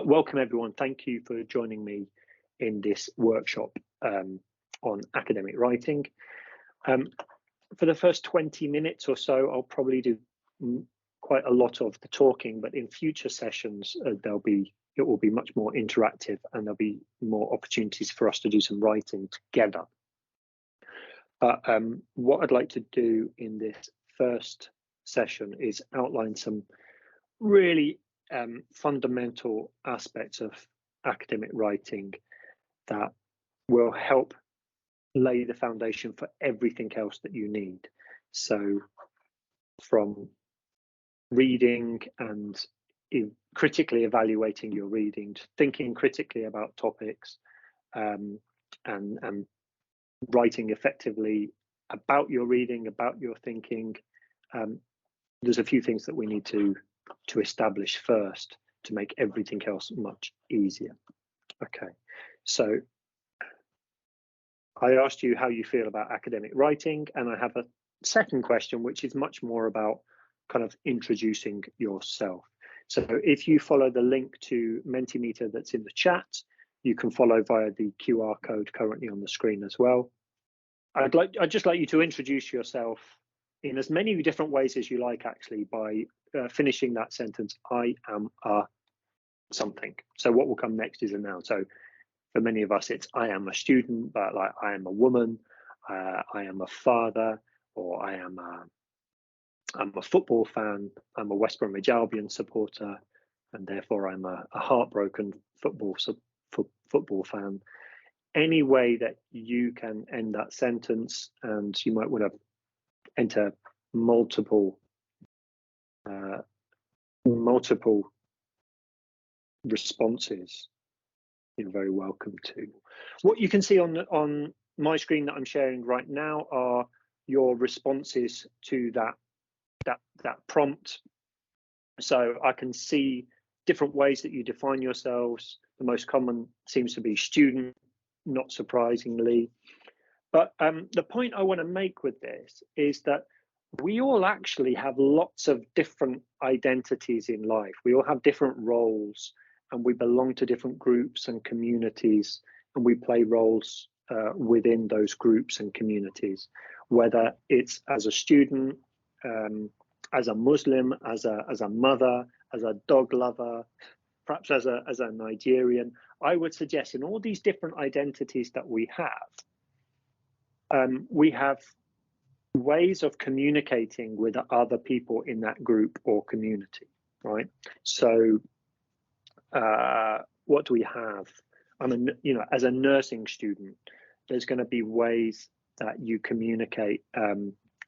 Welcome everyone. Thank you for joining me in this workshop on academic writing. For the first 20 minutes or so, I'll probably do quite a lot of the talking, but in future sessions, it will be much more interactive and there'll be more opportunities for us to do some writing together. But what I'd like to do in this first session is outline some really fundamental aspects of academic writing that will help lay the foundation for everything else that you need. So from reading and critically evaluating your reading, to thinking critically about topics, and writing effectively about your reading, about your thinking. There's a few things that we need to establish first to make everything else much easier. Okay, so I asked you how you feel about academic writing, and I have a second question, which is much more about kind of introducing yourself. So if you follow the link to Mentimeter that's in the chat, you can follow via the QR code currently on the screen as well. I'd just like you to introduce yourself in as many different ways as you like, actually, by finishing that sentence, I am a something. So what will come next is a noun. So for many of us, it's I am a student, but like I am a woman, I am a father, or I'm a football fan, I'm a West Bromwich Albion supporter, and therefore I'm a heartbroken football fan. Any way that you can end that sentence, and you might want to enter multiple responses, you're very welcome to. What you can see on my screen that I'm sharing right now are your responses to that prompt. So I can see different ways that you define yourselves. The most common seems to be student, not surprisingly. But the point I want to make with this is that we all actually have lots of different identities in life. We all have different roles, and we belong to different groups and communities, and we play roles within those groups and communities, whether it's as a student, as a Muslim, as a mother, as a dog lover, perhaps as a Nigerian. I would suggest in all these different identities that we have ways of communicating with other people in that group or community, right? So what do we have? As a nursing student, there's going to be ways that you communicate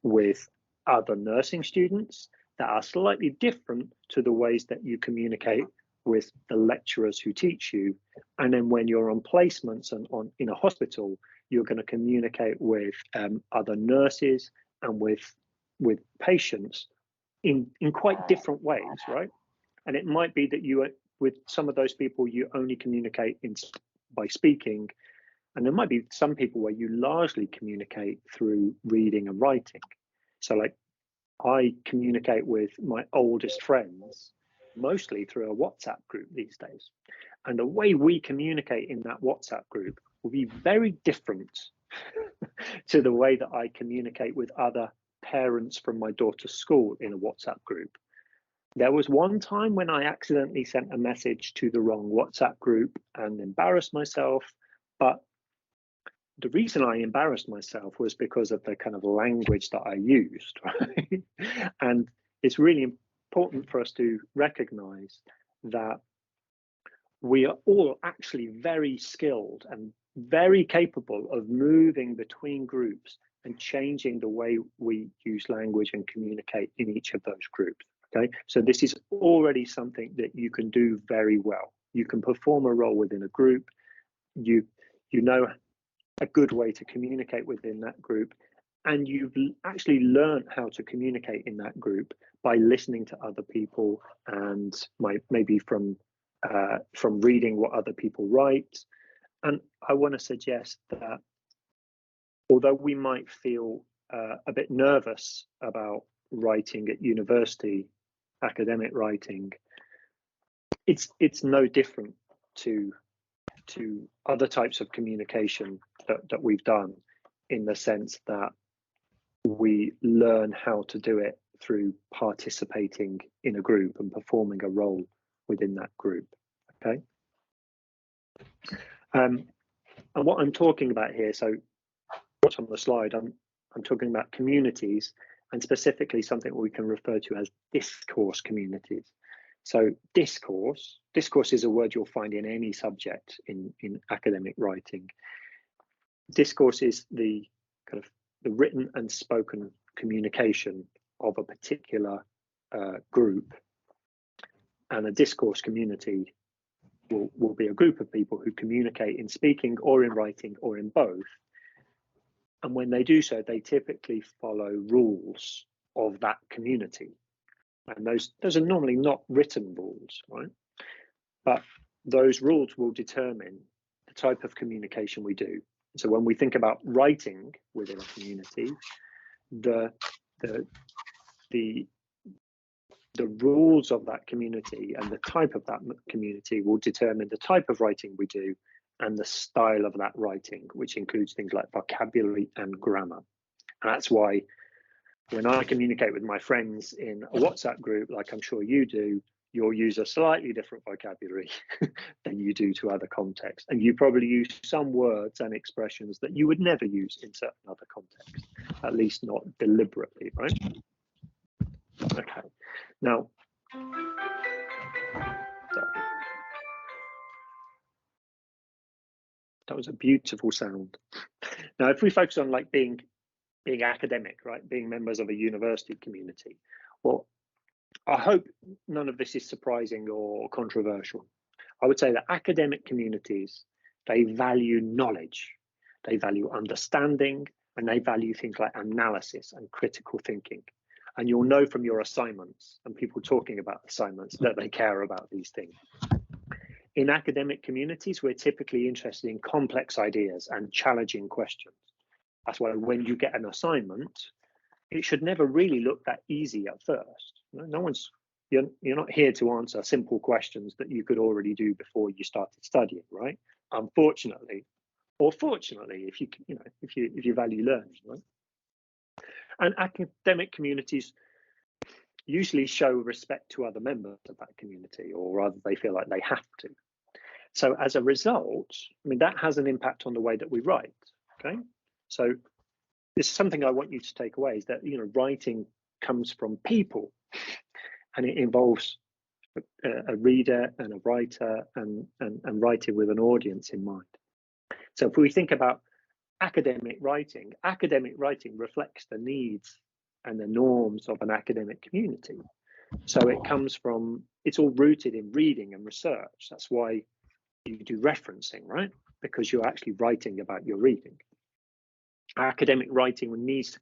with other nursing students that are slightly different to the ways that you communicate with the lecturers who teach you. And then when you're on placements and in a hospital, you're going to communicate with other nurses and with patients in quite different ways, right? And it might be that with some of those people, you only communicate by speaking, and there might be some people where you largely communicate through reading and writing. So like I communicate with my oldest friends mostly through a WhatsApp group these days. And the way we communicate in that WhatsApp group will be very different to the way that I communicate with other parents from my daughter's school in a WhatsApp group. There was one time when I accidentally sent a message to the wrong WhatsApp group and embarrassed myself, but the reason I embarrassed myself was because of the kind of language that I used, right? And it's really important for us to recognize that we are all actually very skilled and very capable of moving between groups and changing the way we use language and communicate in each of those groups. Okay, so this is already something that you can do very well. You can perform a role within a group. You know a good way to communicate within that group, and you've actually learned how to communicate in that group by listening to other people and maybe from reading what other people write. And I want to suggest that although we might feel a bit nervous about writing at university, academic writing, it's no different to other types of communication that we've done, in the sense that we learn how to do it through participating in a group and performing a role within that group. Okay. And what I'm talking about here, so what's on the slide, I'm talking about communities, and specifically something we can refer to as discourse communities. So discourse is a word you'll find in any subject in academic writing. Discourse is the kind of the written and spoken communication of a particular group, and a discourse community will be a group of people who communicate in speaking or in writing or in both. And when they do so, they typically follow rules of that community. And those are normally not written rules, right? But those rules will determine the type of communication we do. So when we think about writing within a community, the rules of that community and the type of that community will determine the type of writing we do and the style of that writing, which includes things like vocabulary and grammar. And that's why when I communicate with my friends in a WhatsApp group, like I'm sure you do, you'll use a slightly different vocabulary than you do to other contexts. And you probably use some words and expressions that you would never use in certain other contexts, at least not deliberately, right? Okay. Now, that was a beautiful sound. Now, if we focus on like being academic, right, being members of a university community, well, I hope none of this is surprising or controversial. I would say that academic communities, they value knowledge, they value understanding, and they value things like analysis and critical thinking. And you'll know from your assignments and people talking about assignments that they care about these things. In academic communities, we're typically interested in complex ideas and challenging questions. That's why when you get an assignment, it should never really look that easy at first. You're not here to answer simple questions that you could already do before you started studying, right? Unfortunately, or fortunately, if you value learning, right? And academic communities usually show respect to other members of that community, or rather they feel like they have to. So as a result, I mean, that has an impact on the way that we write, okay? So this is something I want you to take away, is that, writing comes from people, and it involves a reader and a writer and writing with an audience in mind. So if we think about academic writing reflects the needs and the norms of an academic community. So it's all rooted in reading and research. That's why you do referencing, right? Because you're actually writing about your reading. Academic writing needs to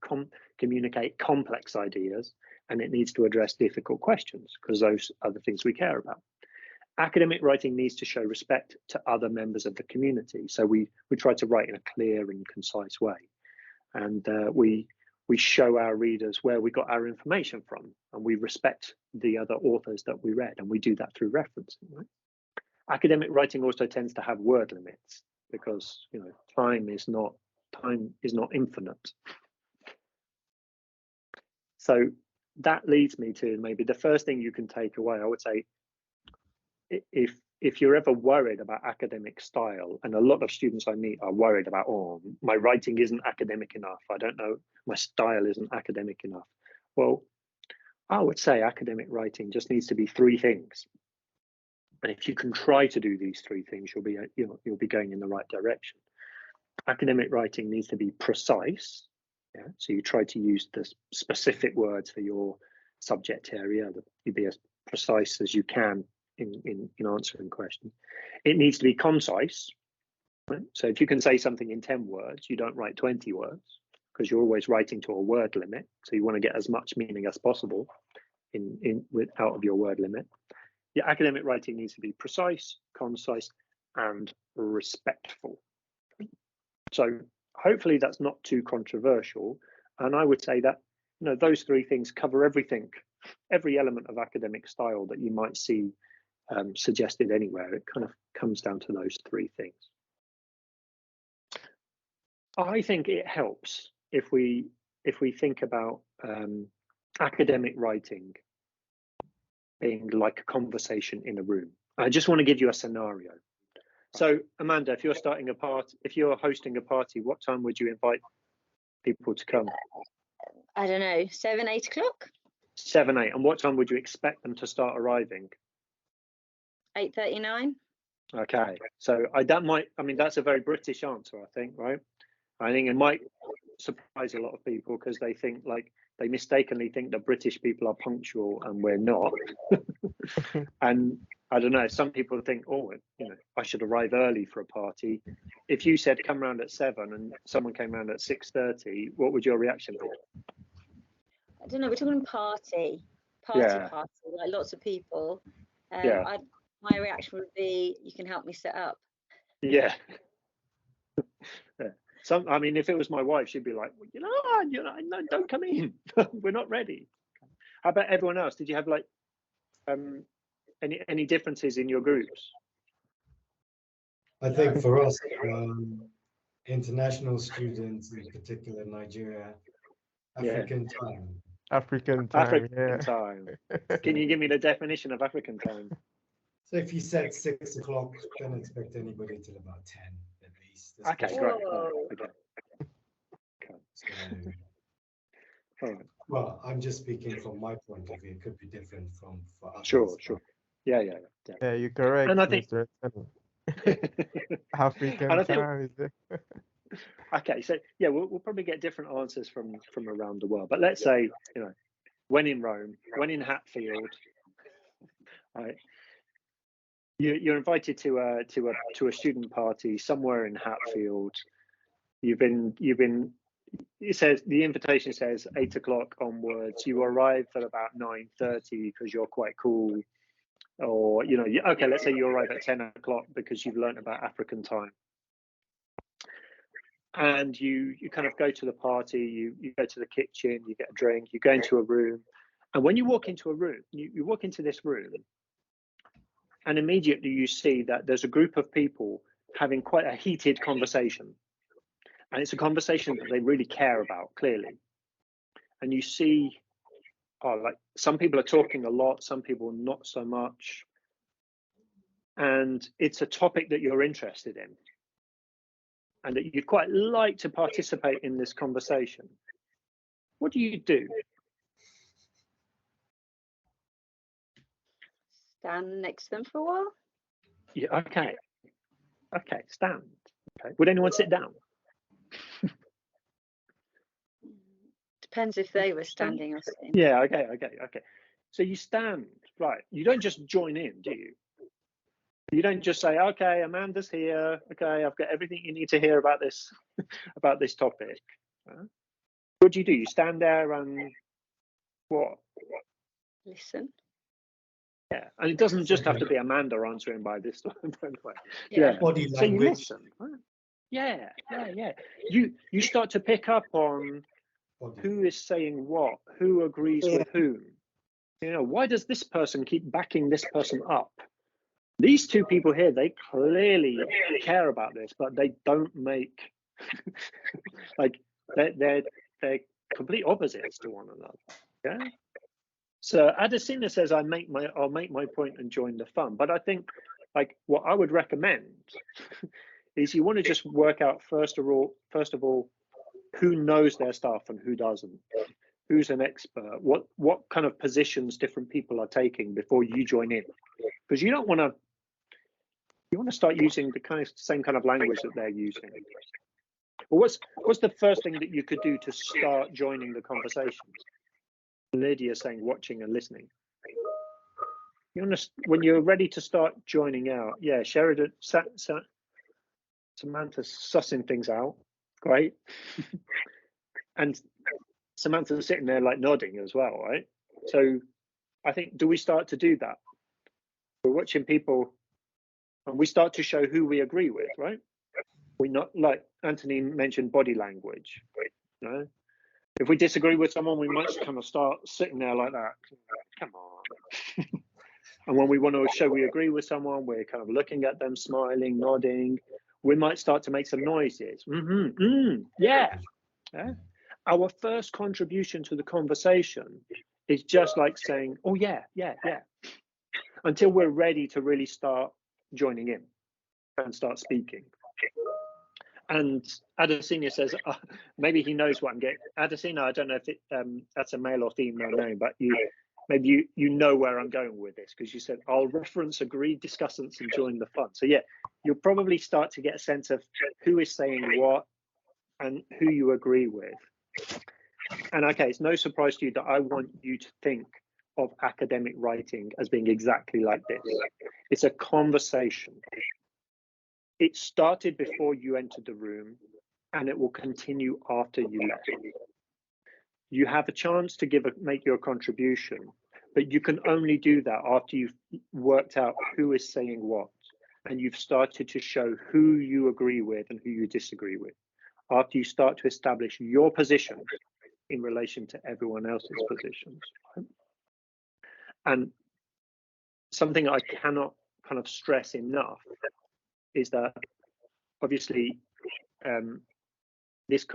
communicate complex ideas, and it needs to address difficult questions, because those are the things we care about. Academic writing needs to show respect to other members of the community. So we try to write in a clear and concise way. And we show our readers where we got our information from, and we respect the other authors that we read, and we do that through referencing, right? Academic writing also tends to have word limits, because time is not infinite. So that leads me to maybe the first thing you can take away. I would say, if you're ever worried about academic style, and a lot of students I meet are worried about, oh, my writing isn't academic enough, I don't know, my style isn't academic enough. Well, I would say academic writing just needs to be three things. And if you can try to do these three things, you'll be going in the right direction. Academic writing needs to be precise. Yeah? So you try to use the specific words for your subject area. You be as precise as you can in answering questions. It needs to be concise. Right? So if you can say something in 10 words, you don't write 20 words, because you're always writing to a word limit. So you want to get as much meaning as possible out of your word limit. Your academic writing needs to be precise, concise, and respectful. So hopefully that's not too controversial. And I would say that those three things cover everything, every element of academic style that you might see suggested anywhere. It kind of comes down to those three things. I think it helps if we think about academic writing being like a conversation in a room. I just want to give you a scenario. So Amanda, if you're hosting a party, what time would you invite people to come? I don't know, 7, 8 o'clock? 7, 8. And what time would you expect them to start arriving? 8:39. Okay, so that's a very British answer, I think, right? I think it might surprise a lot of people because they mistakenly think that British people are punctual and we're not. And I don't know, some people think, oh, I should arrive early for a party. If you said come round at 7 and someone came round at 6:30, what would your reaction be? I don't know, we're talking party, like lots of people. My reaction would be, you can help me set up. Yeah. If it was my wife, she'd be like, no, don't come in. We're not ready. How about everyone else? Did you have any differences in your groups? I think for us, international students, in particular Nigeria, African time. African time. Can you give me the definition of African time? So if you said 6 o'clock, don't expect anybody till about 10 at least. Okay, great. Okay. So, all right. well, I'm just speaking from my point of view. It could be different for others. Sure. Yeah, you're correct. And I think African time is there. Okay, so yeah, we'll probably get different answers from around the world. But let's say, when in Rome, when in Hatfield, right? You're invited to a student party somewhere in Hatfield. It says the invitation says 8 o'clock onwards. You arrive at about 9:30 because you're quite cool, or okay, let's say you arrive at 10 o'clock because you've learned about African time. And you kind of go to the party, you go to the kitchen, you get a drink, you go into a room. And when you walk into a room, you walk into this room, and immediately you see that there's a group of people having quite a heated conversation. And it's a conversation that they really care about, clearly. And you see, some people are talking a lot, some people not so much. And it's a topic that you're interested in, and that you'd quite like to participate in this conversation. What do you do? Stand next to them for a while. Yeah, okay, stand. Okay, would anyone sit down? Depends if they were standing or sitting. Yeah, okay. So you stand, right? You don't just join in, do you? You don't just say, okay, Amanda's here. Okay, I've got everything you need to hear about this topic. What do? You stand there and what? Listen. Yeah, and it doesn't just have to be Amanda answering by this time. Yeah. Body so you language. listen. Yeah. You start to pick up on who is saying what, who agrees with whom. Why does this person keep backing this person up? These two people here, they clearly care about this, but they don't make they're complete opposites to one another. Yeah. So Adesina says, I'll make my point and join the fun. But I think what I would recommend is you want to just work out first of all, who knows their stuff and who doesn't. Who's an expert? What kind of positions different people are taking before you join in? Because you don't want to. You want to start using the same kind of language that they're using. Well, what's the first thing that you could do to start joining the conversation? Lydia saying watching and listening. When you're ready to start joining out, yeah, Sheridan, Samantha's sussing things out, great. And Samantha's sitting there nodding as well, right? So I think, do we start to do that? We're watching people and we start to show who we agree with, right? We not, like Anthony mentioned, body language. If we disagree with someone, we might kind of start sitting there like that. Come on. And when we want to show we agree with someone, we're kind of looking at them, smiling, nodding. We might start to make some noises. Yeah. Our first contribution to the conversation is just like saying, oh, yeah, until we're ready to really start joining in and start speaking. And Adesina says, maybe he knows what I'm getting. Adesina, I don't know if that's a male or female name, but maybe you know where I'm going with this, because you said, I'll reference agreed discussants and join the fun. So yeah, you'll probably start to get a sense of who is saying what and who you agree with. And okay, it's no surprise to you that I want you to think of academic writing as being exactly like this. It's a conversation. It started before you entered the room, and it will continue after you left. You have a chance to make your contribution, but you can only do that after you've worked out who is saying what, and you've started to show who you agree with and who you disagree with. After you start to establish your position in relation to everyone else's positions. And something I cannot kind of stress enough is that obviously this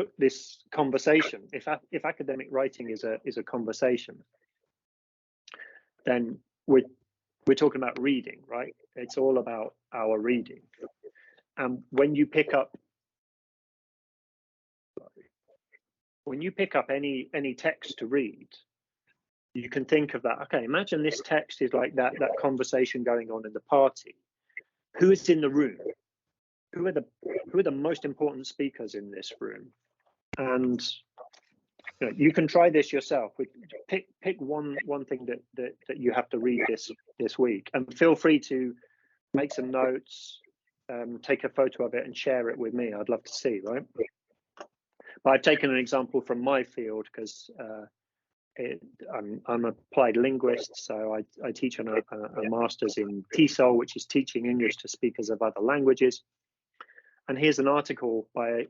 conversation, if academic writing is a conversation, then we're talking about reading, right? It's all about our reading. And when you pick up any text to read, you can think of that. Okay, imagine this text is like that conversation going on in the party. Who is in the room? Who are the most important speakers in this room? And you can try this yourself. Pick one thing that you have to read this week, and feel free to make some notes, take a photo of it and share it with me. I'd love to see, right? But I've taken an example from my field because I'm an applied linguist, so I teach on a master's in TESOL, which is teaching English to speakers of other languages. And here's an article by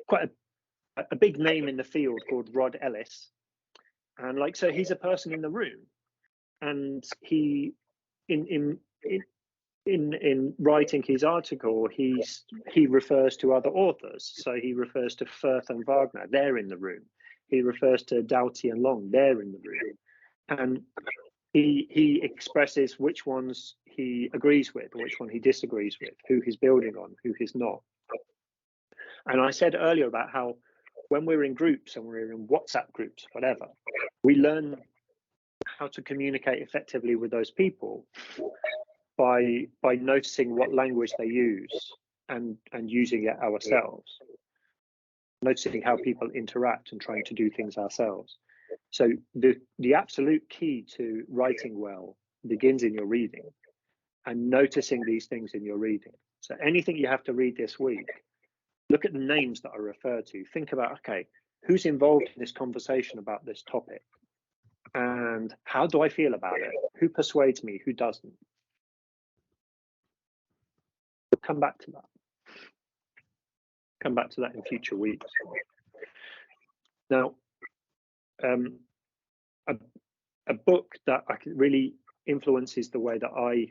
quite a big name in the field called Rod Ellis. And so he's a person in the room, and he in writing his article, he refers to other authors. So he refers to Firth and Wagner, they're in the room. He refers to Doughty and Long, they're in the room. And he expresses which ones he agrees with, which one he disagrees with, who he's building on, who he's not. And I said earlier about how when we're in groups and we're in WhatsApp groups, whatever, we learn how to communicate effectively with those people by noticing what language they use and using it ourselves, noticing how people interact and trying to do things ourselves. So the absolute key to writing well begins in your reading and noticing these things in your reading. So anything you have to read this week, look at the names that I refer to. Think about, okay, who's involved in this conversation about this topic? And how do I feel about it? Who persuades me? Who doesn't? We'll come back to that. Come back to that in future weeks. Now, a book that really influences the way that I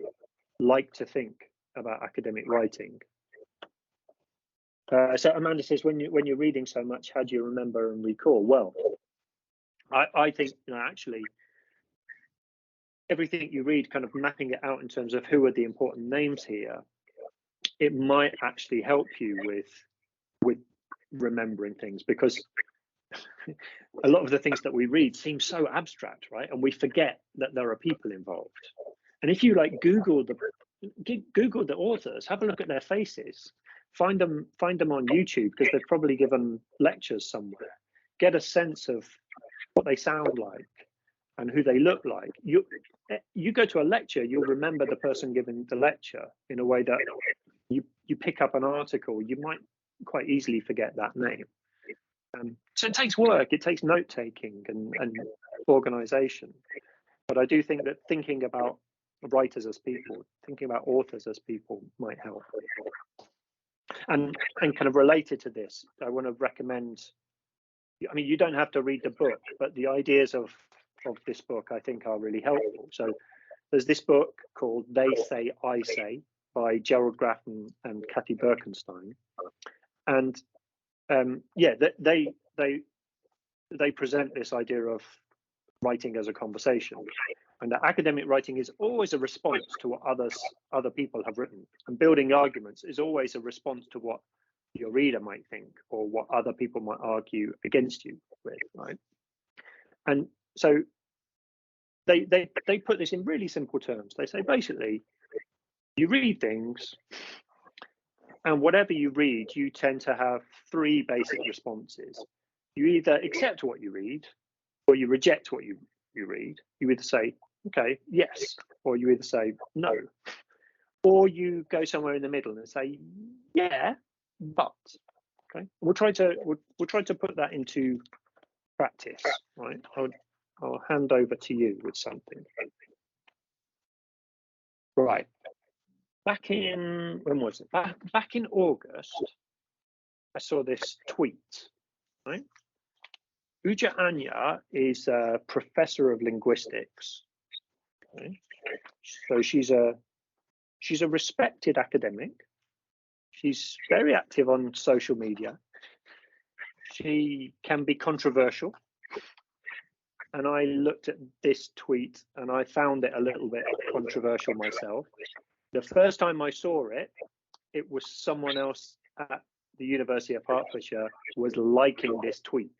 like to think about academic writing. So Amanda says, when you're reading so much, how do you remember and recall? Well, I think actually everything you read, kind of mapping it out in terms of who are the important names here, it might actually help you with remembering things, because a lot of the things that we read seem so abstract, right? And we forget that there are people involved. And if you Google the authors, have a look at their faces, find them on YouTube, because they've probably given lectures somewhere. Get a sense of what they sound like and who they look like. You go to a lecture, you'll remember the person giving the lecture in a way that you pick up an article, you might quite easily forget that name. So it takes work, it takes note taking and organization. But I do think that thinking about writers as people, thinking about authors as people might help. And kind of related to this, I want to recommend, I mean, you don't have to read the book, but the ideas of this book I think are really helpful. So there's this book called They Say, I Say by Gerald Graff and Kathy Birkenstein. And yeah, they present this idea of writing as a conversation, and that academic writing is always a response to what other people have written, and building arguments is always a response to what your reader might think or what other people might argue against you with, right? And so they put this in really simple terms. They say basically you read things, and whatever you read, you tend to have three basic responses. You either accept what you read, or you reject what you read. You either say, okay, yes, or you either say no, or you go somewhere in the middle and say, yeah, but. Okay, we'll try to put that into practice, right? I'll hand over to you with something. Right. Back in, when was it? Back in August, I saw this tweet, right? Uja Anya is a professor of linguistics. Okay? So she's a respected academic. She's very active on social media. She can be controversial. And I looked at this tweet and I found it a little bit controversial myself. The first time I saw it, it was someone else at the University of Hertfordshire was liking this tweet,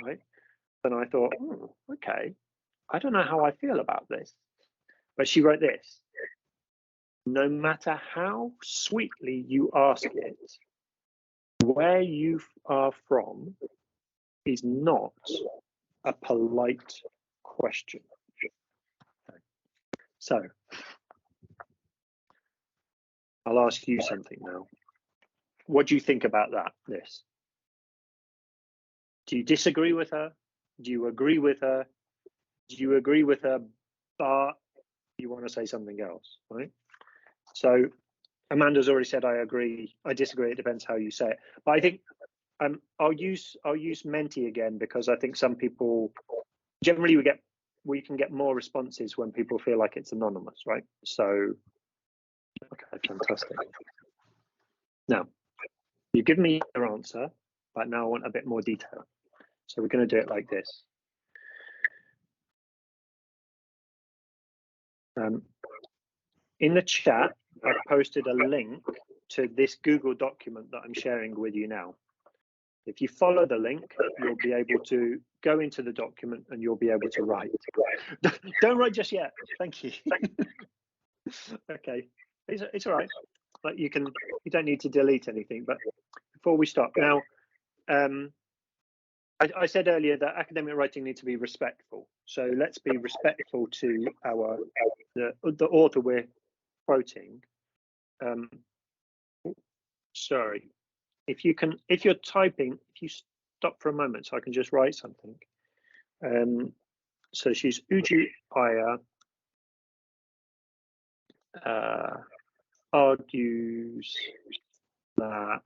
right? And I thought, oh, okay, I don't know how I feel about this. But she wrote this: no matter how sweetly you ask it, where you are from is not a polite question. So I'll ask you something now. What do you think about this? Do you disagree with her? Do you agree with her? Do you agree with her, but you want to say something else, right? So Amanda's already said, I agree. I disagree. It depends how you say it. But I think I'll use Menti again, because I think some people generally we can get more responses when people feel like it's anonymous, right? So, okay, fantastic. Now, you give me your answer, but now I want a bit more detail. So we're going to do it like this. In the chat, I've posted a link to this Google document that I'm sharing with you now. If you follow the link, you'll be able to go into the document and you'll be able to write. Don't write just yet. Thank you. Okay, it's all right. Like you don't need to delete anything. But before we start now, I said earlier that academic writing needs to be respectful. So let's be respectful to the author we're quoting. Sorry. If you're typing, if you stop for a moment so I can just write something. So she's Uju Aya argues that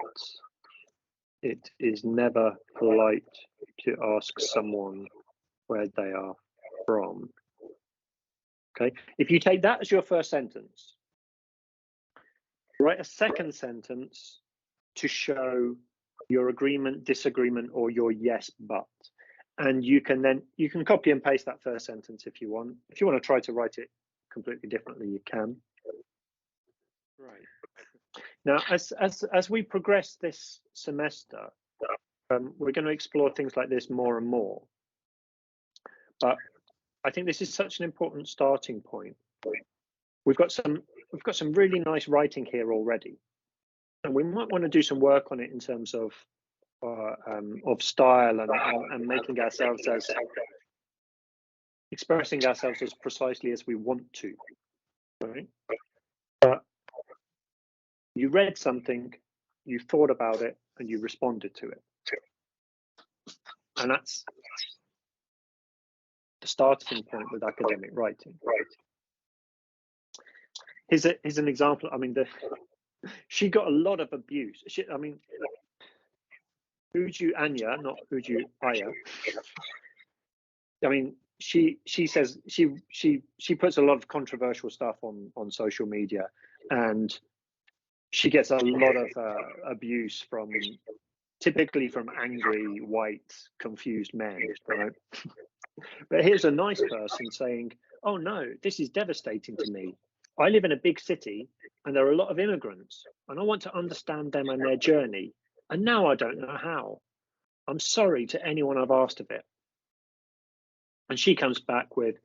it is never polite to ask someone where they are from. Okay, if you take that as your first sentence, write a second sentence to show your agreement, disagreement, or your yes, but. And you can copy and paste that first sentence if you want. If you want to try to write it completely differently, you can. Right. Now, as we progress this semester, we're going to explore things like this more and more. But I think this is such an important starting point. We've got some really nice writing here already, and we might want to do some work on it in terms of style and making ourselves expressing ourselves as precisely as we want to. Right? But you read something, you thought about it, and you responded to it, and that's the starting point with academic writing. Here's an example. I mean, she got a lot of abuse. Uju Anya, not Uju Aya. I mean, she says she puts a lot of controversial stuff on social media, and she gets a lot of abuse from typically from angry white confused men, right? But here's a nice person saying, oh no, this is devastating to me. I live in a big city and there are a lot of immigrants and I want to understand them and their journey, and now I don't know how. I'm sorry to anyone I've asked of it. And she comes back with,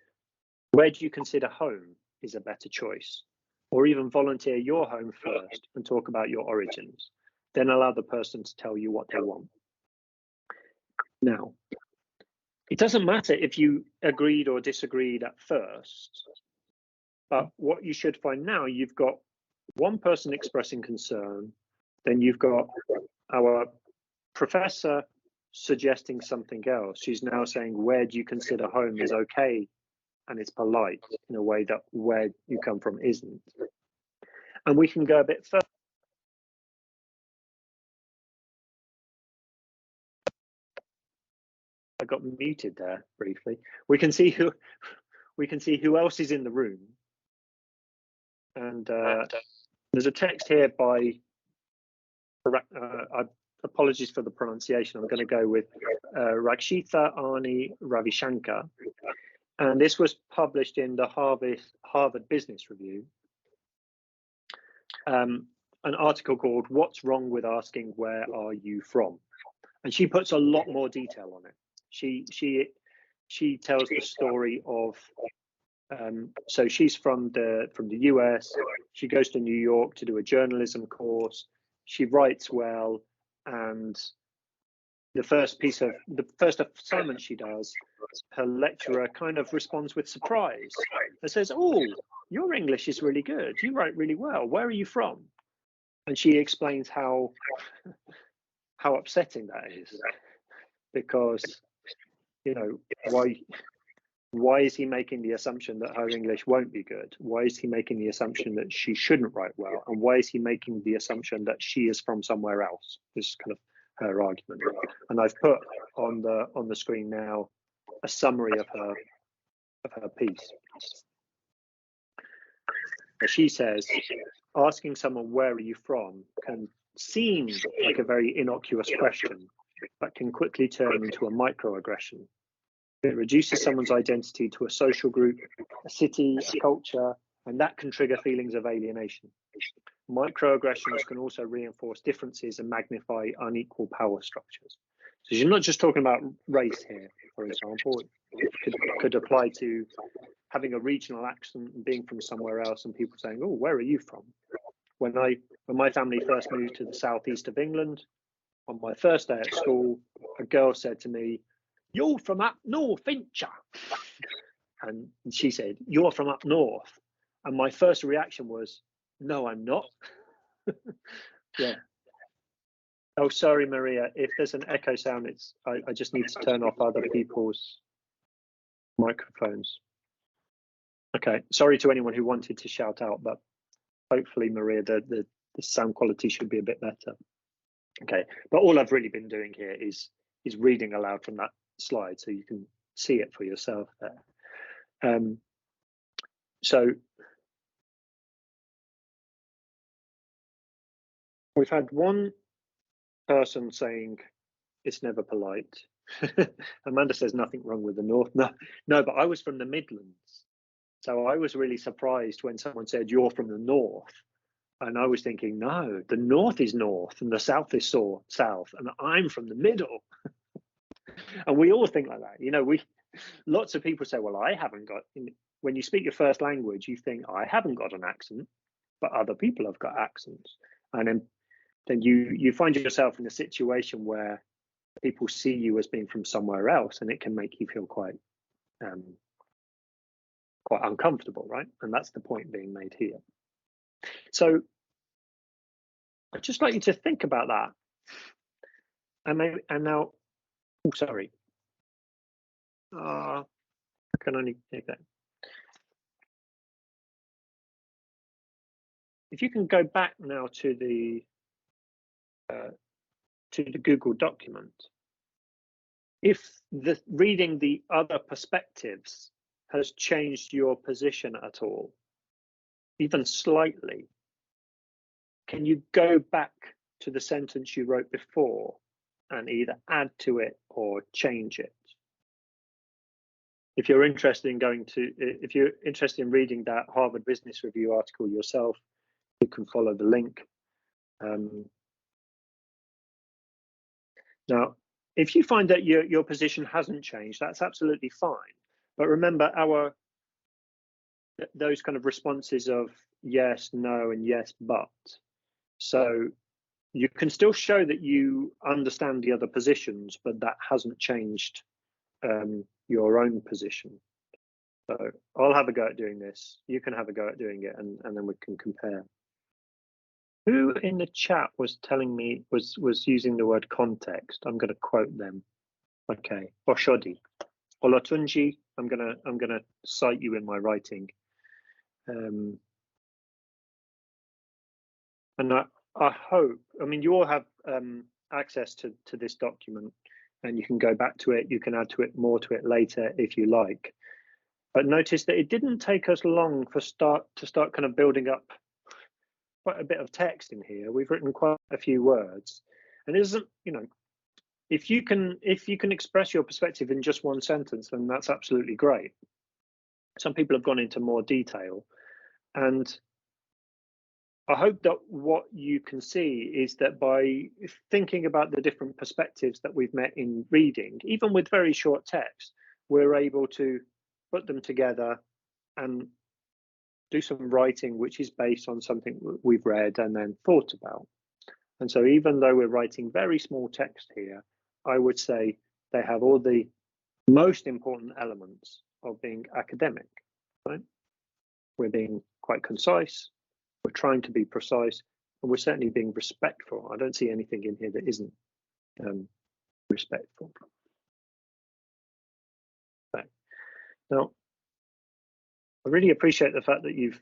where do you consider home is a better choice? Or even volunteer your home first and talk about your origins, then allow the person to tell you what they want. Now, it doesn't matter if you agreed or disagreed at first, but what you should find now, you've got one person expressing concern, then you've got our professor suggesting something else. She's now saying, where do you consider home is okay, and it's polite in a way that where you come from isn't. And we can go a bit further. I got muted there briefly. We can see who else is in the room. And there's a text here by, apologies for the pronunciation, I'm going to go with Rakshitha Arni Ravishankar. And this was published in the Harvard Business Review. An article called "What's Wrong with Asking Where Are You From?" And she puts a lot more detail on it. She tells the story of so she's from the US. She goes to New York to do a journalism course. She writes well, and the first assignment she does, her lecturer kind of responds with surprise and says, "Oh, your English is really good. You write really well. Where are you from?" And she explains how upsetting that is, because, you know, why is he making the assumption that her English won't be good? Why is he making the assumption that she shouldn't write well? And why is he making the assumption that she is from somewhere else? This is kind of her argument. And I've put on the screen now a summary of her piece. She says, asking someone, where are you from, can seem like a very innocuous question, but can quickly turn into a microaggression. It reduces someone's identity to a social group, a city, a culture, and that can trigger feelings of alienation. Microaggressions can also reinforce differences and magnify unequal power structures. So you're not just talking about race here, for example. It could apply to having a regional accent and being from somewhere else, and people saying, "Oh, where are you from?" When my family first moved to the southeast of England, on my first day at school, a girl said to me, "You're from up north, ain't ya?" And she said, "You're from up north." And my first reaction was, "No, I'm not." Yeah. Oh, sorry, Maria. If there's an echo sound, I just need to turn off other people's microphones. Okay. Sorry to anyone who wanted to shout out, but hopefully, Maria, the sound quality should be a bit better. Okay. But all I've really been doing here is reading aloud from that slide, so you can see it for yourself there. So we've had one person saying it's never polite. Amanda says nothing wrong with the North. No, but I was from the Midlands, so I was really surprised when someone said you're from the North, and I was thinking, no, the North is North and the South is South, and I'm from the middle. And we all think like that, you know. Lots of people say, well, I haven't got. When you speak your first language, you think, I haven't got an accent, but other people have got accents, and then you find yourself in a situation where people see you as being from somewhere else, and it can make you feel quite uncomfortable, right? And that's the point being made here. So I'd just like you to think about that. And now, oh, sorry. I can only take that. If you can go back now to the Google document, if reading the other perspectives has changed your position at all, even slightly, can you go back to the sentence you wrote before and either add to it or change it? If you're interested in reading that Harvard Business Review article yourself, you can follow the link. Now, if you find that your position hasn't changed, that's absolutely fine. But remember those kind of responses of yes, no, and yes, but. So you can still show that you understand the other positions, but that hasn't changed your own position. So I'll have a go at doing this. You can have a go at doing it, and then we can compare. Who in the chat was telling me was using the word context? I'm going to quote them. Okay, Oshodi, Olatunji. I'm gonna cite you in my writing. And I hope. I mean, you all have access to this document, and you can go back to it. You can add more to it later if you like. But notice that it didn't take us long to start kind of building up quite a bit of text in here. We've written quite a few words, and it isn't, if you can express your perspective in just one sentence, then that's absolutely great. Some people have gone into more detail, and I hope that what you can see is that by thinking about the different perspectives that we've met in reading, even with very short text, we're able to put them together and do some writing which is based on something we've read and then thought about. And so even though we're writing very small text here, I would say they have all the most important elements of being academic, right? We're being quite concise, we're trying to be precise, and we're certainly being respectful. I don't see anything in here that isn't respectful. Okay. Now, I really appreciate the fact that you've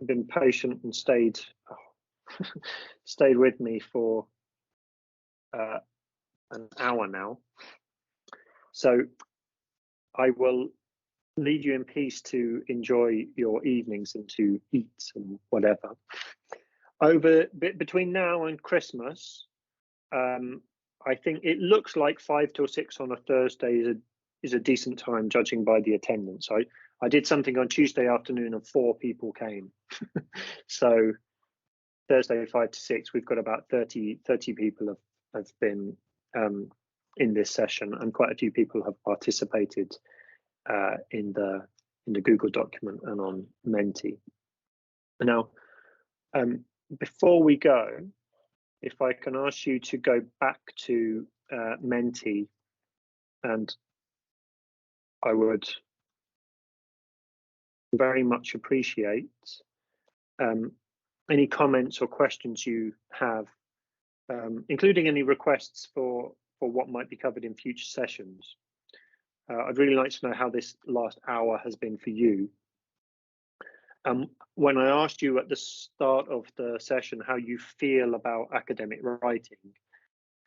been patient and stayed with me for an hour now. So I will leave you in peace to enjoy your evenings and to eat and whatever. Between now and Christmas, I think it looks like 5 till 6 on a Thursday is a decent time, judging by the attendance. I did something on Tuesday afternoon and 4 people came. So Thursday 5 to 6, we've got about 30 people have been in this session, and quite a few people have participated in the Google document and on Menti. Now, before we go, if I can ask you to go back to Menti, and I would very much appreciate any comments or questions you have, including any requests for what might be covered in future sessions. I'd really like to know how this last hour has been for you. When I asked you at the start of the session how you feel about academic writing,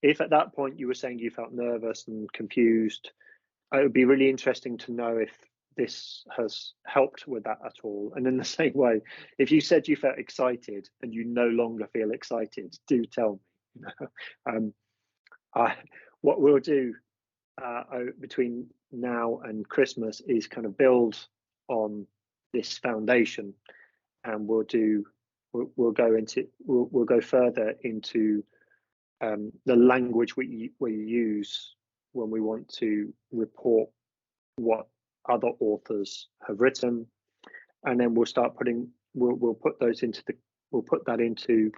if at that point you were saying you felt nervous and confused, it would be really interesting to know if this has helped with that at all. And in the same way, if you said you felt excited and you no longer feel excited, do tell me. What we'll do between now and Christmas is kind of build on this foundation, and we'll go further into the language we use when we want to report what other authors have written, and then we'll put that into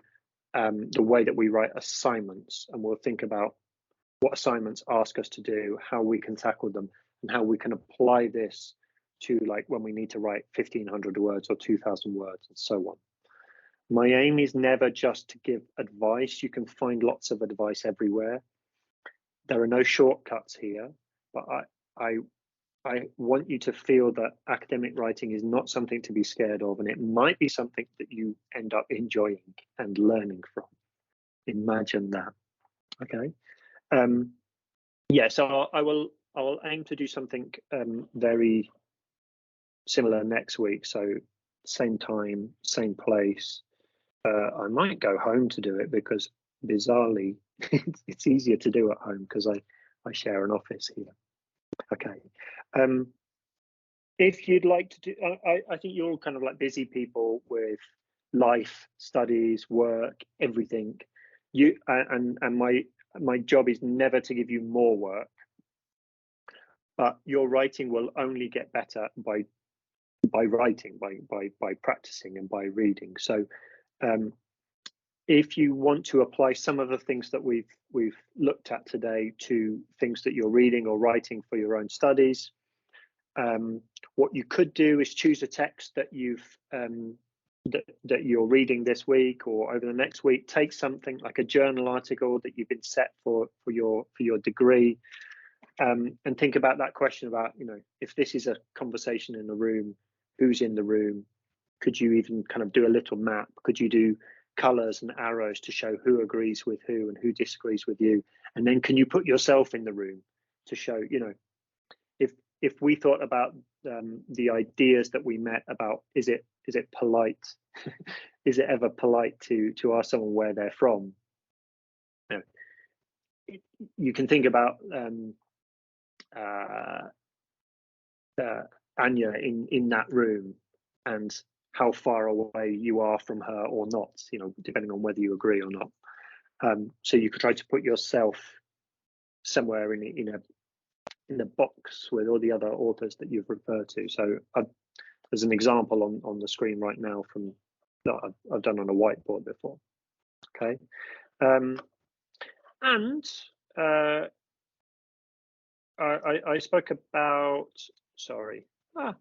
the way that we write assignments, and we'll think about what assignments ask us to do, how we can tackle them, and how we can apply this to, like, when we need to write 1,500 words or 2,000 words and so on. My aim is never just to give advice. You can find lots of advice everywhere. There are no shortcuts here, but I want you to feel that academic writing is not something to be scared of, and it might be something that you end up enjoying and learning from. Imagine that. Okay. Yeah, so I will aim to do something very similar next week. So same time, same place. I might go home to do it because bizarrely it's easier to do at home because I share an office here. Okay. If you'd like to do, I think you're all kind of like busy people with life, studies, work, everything. And my job is never to give you more work, but your writing will only get better by writing, by practicing and by reading. So if you want to apply some of the things that we've looked at today to things that you're reading or writing for your own studies, what you could do is choose a text that that you're reading this week or over the next week. Take something like a journal article that you've been set for your degree, and think about that question about, if this is a conversation in a room, who's in the room? Could you even kind of do a little map? Could you do colors and arrows to show who agrees with who and who disagrees with you? And then can you put yourself in the room to show, if we thought about the ideas that we met about, is it polite? Is it ever polite to ask someone where they're from? You can think about Anya in that room and how far away you are from her or not, depending on whether you agree or not. So you could try to put yourself somewhere in a box with all the other authors that you've referred to. So there's an example on the screen right now from that I've done on a whiteboard before. Okay, and I spoke about, sorry, that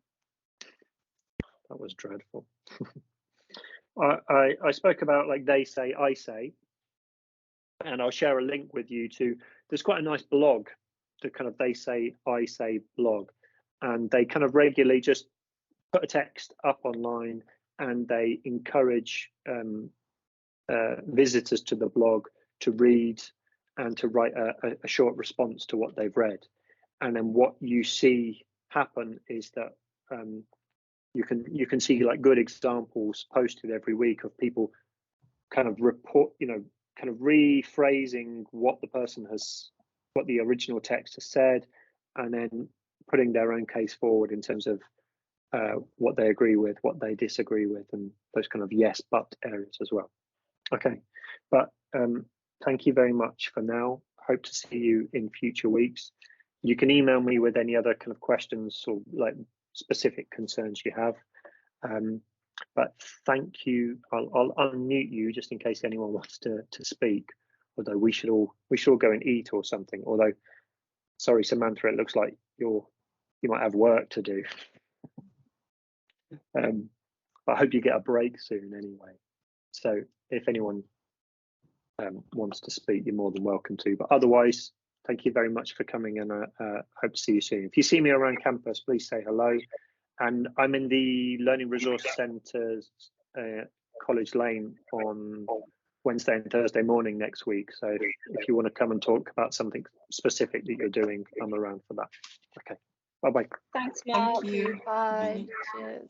was dreadful. I spoke about like they say, I say, and I'll share a link with you to, there's quite a nice blog, the kind of they say, I say blog, and they kind of regularly just put a text up online and they encourage visitors to the blog to read and to write a short response to what they've read. And then what you see happen is that you can see like good examples posted every week of people kind of kind of rephrasing what the original text has said, and then putting their own case forward in terms of what they agree with, what they disagree with, and those kind of yes but areas as well. Okay, but thank you very much for now. Hope to see you in future weeks. You can email me with any other kind of questions or like specific concerns you have. But thank you. I'll unmute you just in case anyone wants to speak. Although we should all go and eat or something. Although, sorry, Samantha, it looks like you might have work to do. But I hope you get a break soon anyway. So if anyone wants to speak, you're more than welcome to. But otherwise, thank you very much for coming, and I hope to see you soon. If you see me around campus, please say hello. And I'm in the Learning Resource Centre's College Lane on Wednesday and Thursday morning next week. So if you want to come and talk about something specific that you're doing, I'm around for that. Okay, bye-bye. Thanks, Mark. Thank you. Bye. Cheers.